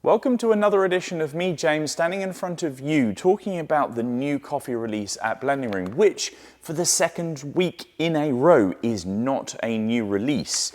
Welcome to another edition of me, James, standing in front of you, talking about the new coffee release at Blending Room, which for the second week in a row is not a new release.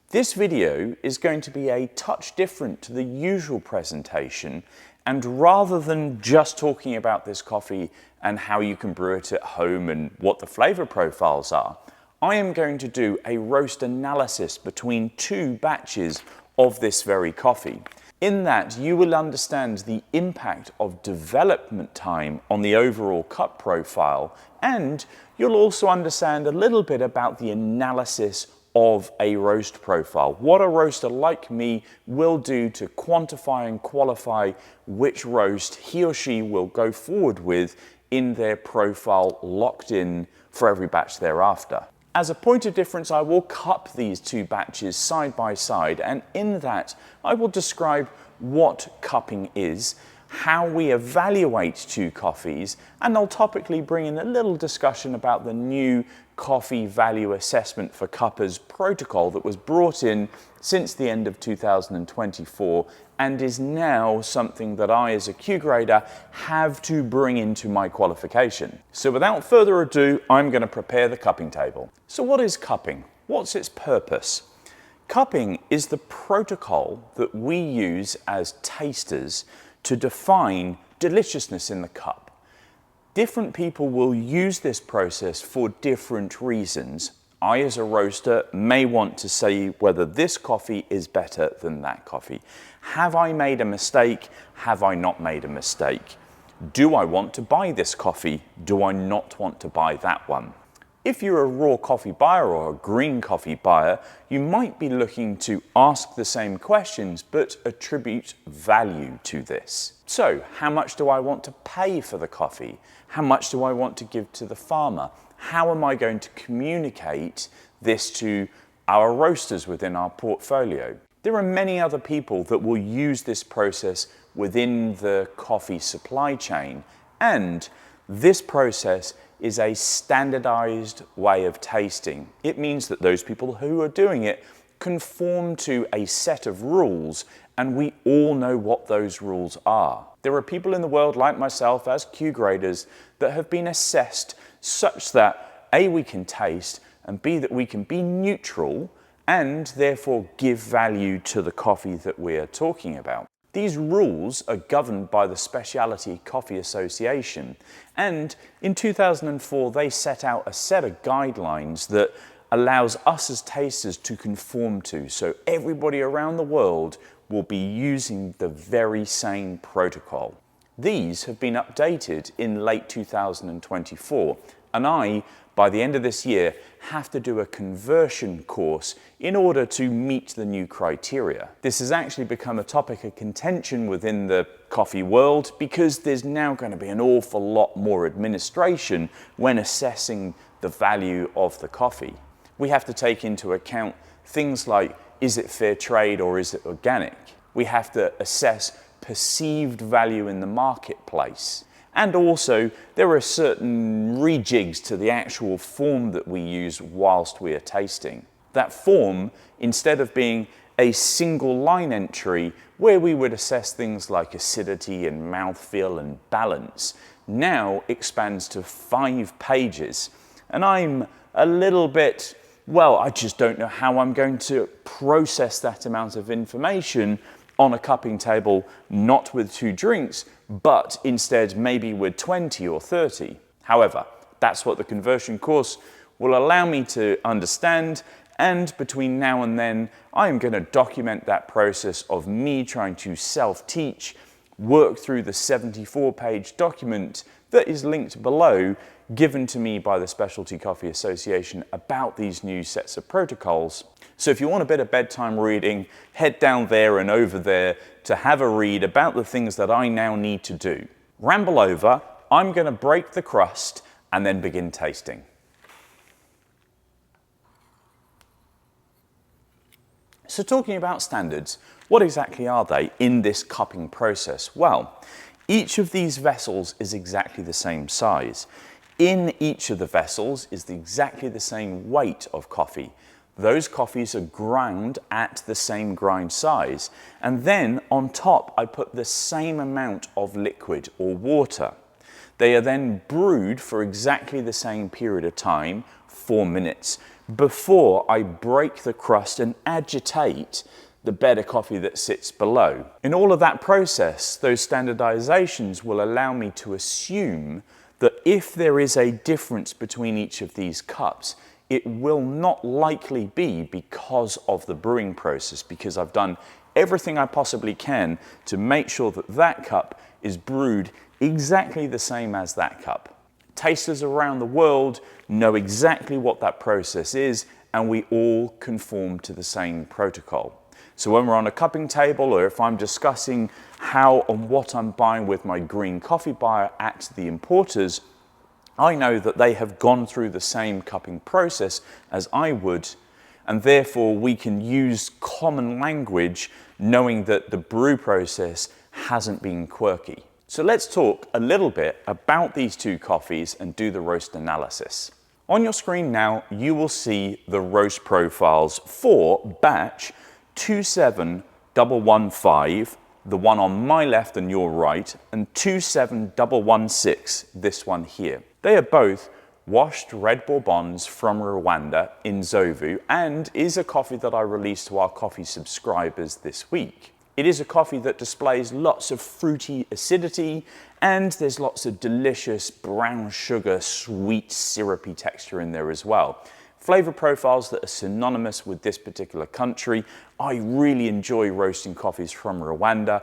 This video is going to be a touch different to the usual presentation, and rather than just talking about this coffee and how you can brew it at home and what the flavour profiles are, I am going to do a roast analysis between two batches of this very coffee. In that, you will understand the impact of development time on the overall cup profile, and you'll also understand a little bit about the analysis of a roast profile. What a roaster like me will do to quantify and qualify which roast he or she will go forward with in their profile locked in for every batch thereafter. As a point of difference, I will cup these two batches side by side, and in that I will describe what cupping is, how we evaluate two coffees, and I'll topically bring in a little discussion about the new coffee value assessment for cuppers protocol that was brought in since the end of 2024 and is now something that I, as a Q grader, have to bring into my qualification. So without further ado, I'm going to prepare the cupping table. So what is cupping? What's its purpose? Cupping is the protocol that we use as tasters to define deliciousness in the cup. Different people will use this process for different reasons. I, as a roaster, may want to say whether this coffee is better than that coffee. Have I made a mistake? Have I not made a mistake? Do I want to buy this coffee? Do I not want to buy that one? If you're a raw coffee buyer or a green coffee buyer, you might be looking to ask the same questions but attribute value to this. So, how much do I want to pay for the coffee? How much do I want to give to the farmer? How am I going to communicate this to our roasters within our portfolio? There are many other people that will use this process within the coffee supply chain, and this process is a standardized way of tasting. It means that those people who are doing it conform to a set of rules, and we all know what those rules are. There are people in the world like myself as Q graders that have been assessed such that A, we can taste, and B, that we can be neutral and therefore give value to the coffee that we are talking about. These rules are governed by the Specialty Coffee Association, and in 2004 they set out a set of guidelines that allows us as tasters to conform to, so everybody around the world will be using the very same protocol. These have been updated in late 2024, and I, by the end of this year, have to do a conversion course in order to meet the new criteria. This has actually become a topic of contention within the coffee world because there's now going to be an awful lot more administration when assessing the value of the coffee. We have to take into account things like, is it fair trade or is it organic? We have to assess perceived value in the marketplace. And also, there are certain rejigs to the actual form that we use whilst we are tasting. That form, instead of being a single line entry where we would assess things like acidity and mouthfeel and balance, now expands to 5 pages. And I'm a little bit, well, I just don't know how I'm going to process that amount of information on a cupping table, not with 2 drinks, but instead maybe with 20 or 30. However, that's what the conversion course will allow me to understand, and between now and then, I am going to document that process of me trying to self-teach, work through the 74-page document that is linked below, given to me by the Specialty Coffee Association about these new sets of protocols. So if you want a bit of bedtime reading, head down there and over there to have a read about the things that I now need to do. Ramble over, I'm going to break the crust and then begin tasting. So talking about standards, what exactly are they in this cupping process? Well, each of these vessels is exactly the same size. In each of the vessels is exactly the same weight of coffee. those coffees are ground at the same grind size. And then on top, I put the same amount of liquid or water. They are then brewed for exactly the same period of time, 4 minutes, before I break the crust and agitate the better coffee that sits below. In all of that process, those standardizations will allow me to assume that if there is a difference between each of these cups, it will not likely be because of the brewing process, because I've done everything I possibly can to make sure that that cup is brewed exactly the same as that cup. Tasters around the world know exactly what that process is, and we all conform to the same protocol. So when we're on a cupping table, or if I'm discussing how and what I'm buying with my green coffee buyer at the importers, I know that they have gone through the same cupping process as I would, and therefore we can use common language knowing that the brew process hasn't been quirky. So let's talk a little bit about these two coffees and do the roast analysis. On your screen now, you will see the roast profiles for batch 27115, the one on my left and your right, and 27116, this one here. They are both washed red bourbons from Rwanda, Inzovu, and is a coffee that I released to our coffee subscribers this week. It is a coffee that displays lots of fruity acidity, and there's lots of delicious brown sugar, sweet, syrupy texture in there as well. Flavor profiles that are synonymous with this particular country. I really enjoy roasting coffees from Rwanda.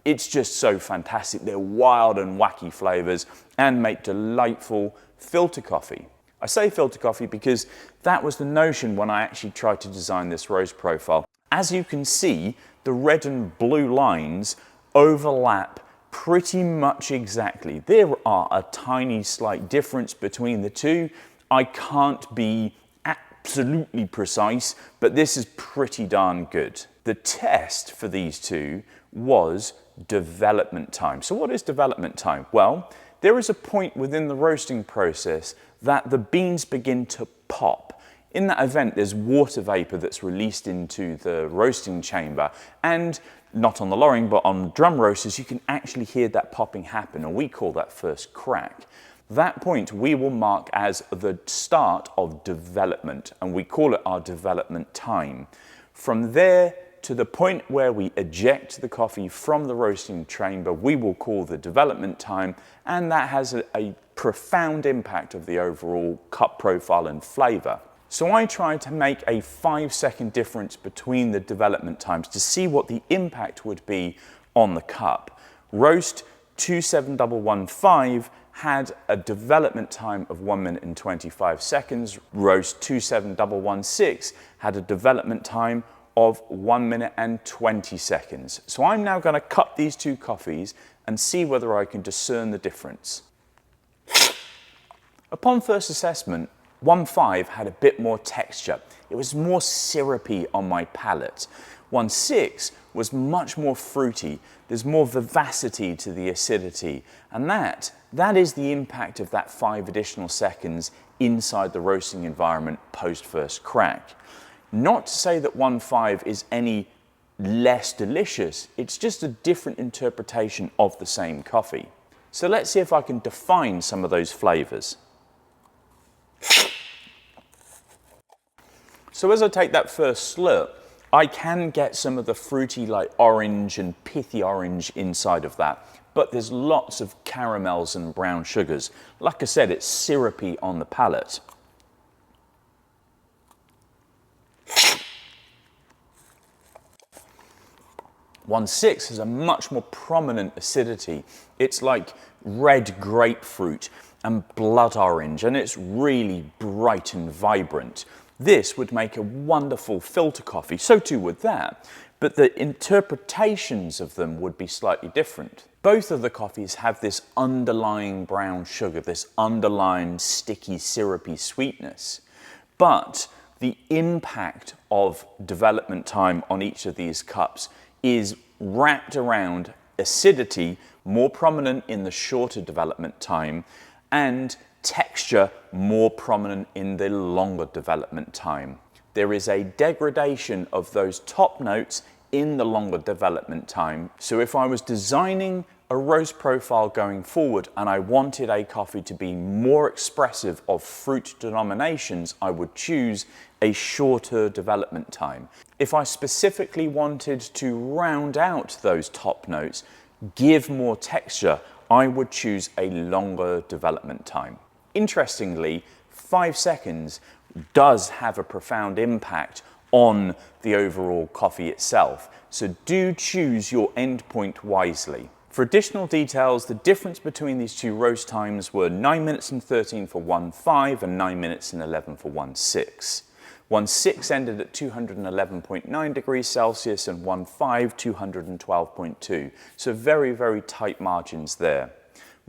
It's just so fantastic. They're wild and wacky flavors and make delightful filter coffee. I say filter coffee because that was the notion when I actually tried to design this roast profile. As you can see, the red and blue lines overlap pretty much exactly. There are a tiny slight difference between the two. I can't be absolutely precise, but this is pretty darn good. The test for these two was development time. So what is development time? Well, there is a point within the roasting process that the beans begin to pop. In that event, there's water vapor that's released into the roasting chamber, and not on the lorrying, but on drum roasters, you can actually hear that popping happen, and we call that first crack. That point we will mark as the start of development, and we call it our development time. From there to the point where we eject the coffee from the roasting chamber, we will call the development time, and that has a profound impact of the overall cup profile and flavor. So I tried to make a 5-second difference between the development times to see what the impact would be on the cup. Roast 27115 had a development time of 1 minute and 25 seconds. Roast 27116 had a development time of 1 minute and 20 seconds. So I'm now going to cup these two coffees and see whether I can discern the difference. Upon first assessment, 1.5 had a bit more texture. It was more syrupy on my palate. 1.6 was much more fruity. There's more vivacity to the acidity. And that is the impact of that 5 additional seconds inside the roasting environment post first crack. Not to say that 1.5 is any less delicious. It's just a different interpretation of the same coffee. So let's see if I can define some of those flavors. So as I take that first slurp, I can get some of the fruity like orange and pithy orange inside of that, but there's lots of caramels and brown sugars. Like I said, it's syrupy on the palate. One 6 has a much more prominent acidity. It's like red grapefruit and blood orange, and it's really bright and vibrant. This would make a wonderful filter coffee, so too would that, but the interpretations of them would be slightly different. Both of the coffees have this underlying brown sugar, this underlying sticky, syrupy sweetness, but the impact of development time on each of these cups is wrapped around acidity, more prominent in the shorter development time, and texture more prominent in the longer development time. there is a degradation of those top notes in the longer development time. So if I was designing a roast profile going forward and I wanted a coffee to be more expressive of fruit denominations, I would choose a shorter development time. If I specifically wanted to round out those top notes, give more texture, I would choose a longer development time. Interestingly, 5 seconds does have a profound impact on the overall coffee itself. So do choose your endpoint wisely. For additional details, the difference between these two roast times were 9 minutes and 13 for 1.5 and 9 minutes and 11 for 1.6. 1.6 ended at 211.9 degrees Celsius and 1.5 212.2. So very, very tight margins there.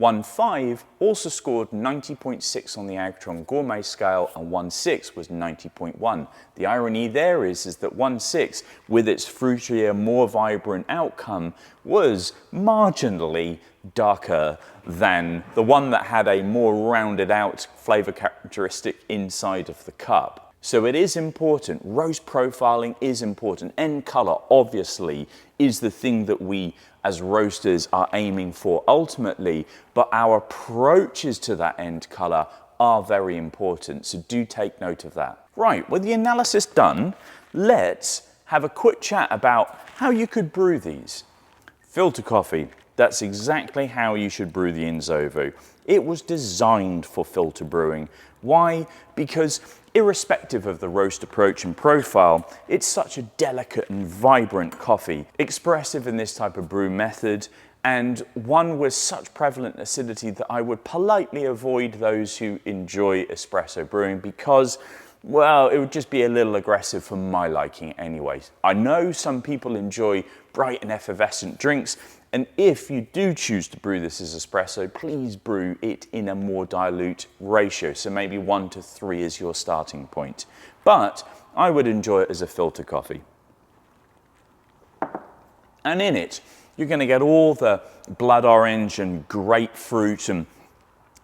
1.5 also scored 90.6 on the Agtron Gourmet scale and 1.6 was 90.1. The irony there is that 1.6, with its fruitier, more vibrant outcome, was marginally darker than the one that had a more rounded out flavor characteristic inside of the cup. So it is important, roast profiling is important. End color obviously is the thing that we as roasters are aiming for ultimately, but our approaches to that end color are very important, so do take note of that. Right, with the analysis done, let's have a quick chat about how you could brew these. Filter coffee, that's exactly how you should brew the Inzovu. It was designed for filter brewing. Why? Because irrespective of the roast approach and profile, it's such a delicate and vibrant coffee, expressive in this type of brew method, and one with such prevalent acidity that I would politely avoid those who enjoy espresso brewing because, well, it would just be a little aggressive for my liking anyways. I know some people enjoy bright and effervescent drinks, and if you do choose to brew this as espresso, please brew it in a more dilute ratio. So maybe 1 to 3 is your starting point. But I would enjoy it as a filter coffee. And in it, you're going to get all the blood orange and grapefruit, and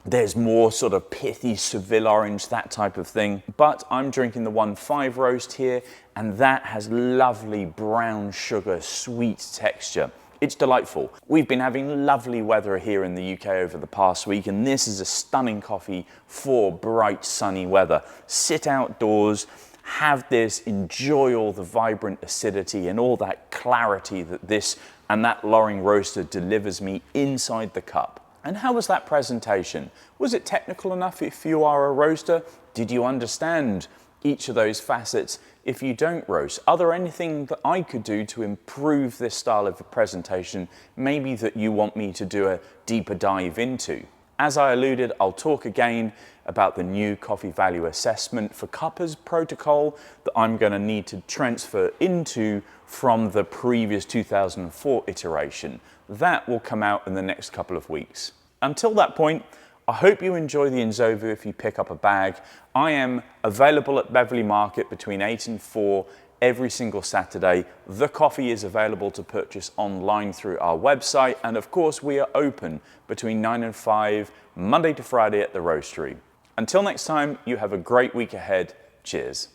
there's more sort of pithy Seville orange, that type of thing. But I'm drinking the 1.5 roast here, and that has lovely brown sugar, sweet texture. It's delightful. We've been having lovely weather here in the UK over the past week, and this is a stunning coffee for bright, sunny weather. Sit outdoors, have this, enjoy all the vibrant acidity and all that clarity that this and that Loring roaster delivers me inside the cup. And how was that presentation? Was it technical enough if you are a roaster? Did you understand each of those facets if you don't roast? Are there anything that I could do to improve this style of a presentation, maybe that you want me to do a deeper dive into? As I alluded, I'll talk again about the new coffee value assessment for cuppers protocol that I'm going to need to transfer into from the previous 2004 iteration. That will come out in the next couple of weeks. Until that point, I hope you enjoy the Inzovu if you pick up a bag. I am available at Beverley Market between 8 and 4 every single Saturday. The coffee is available to purchase online through our website, and of course we are open between 9 and 5 Monday to Friday at the Roastery. Until next time, you have a great week ahead. Cheers.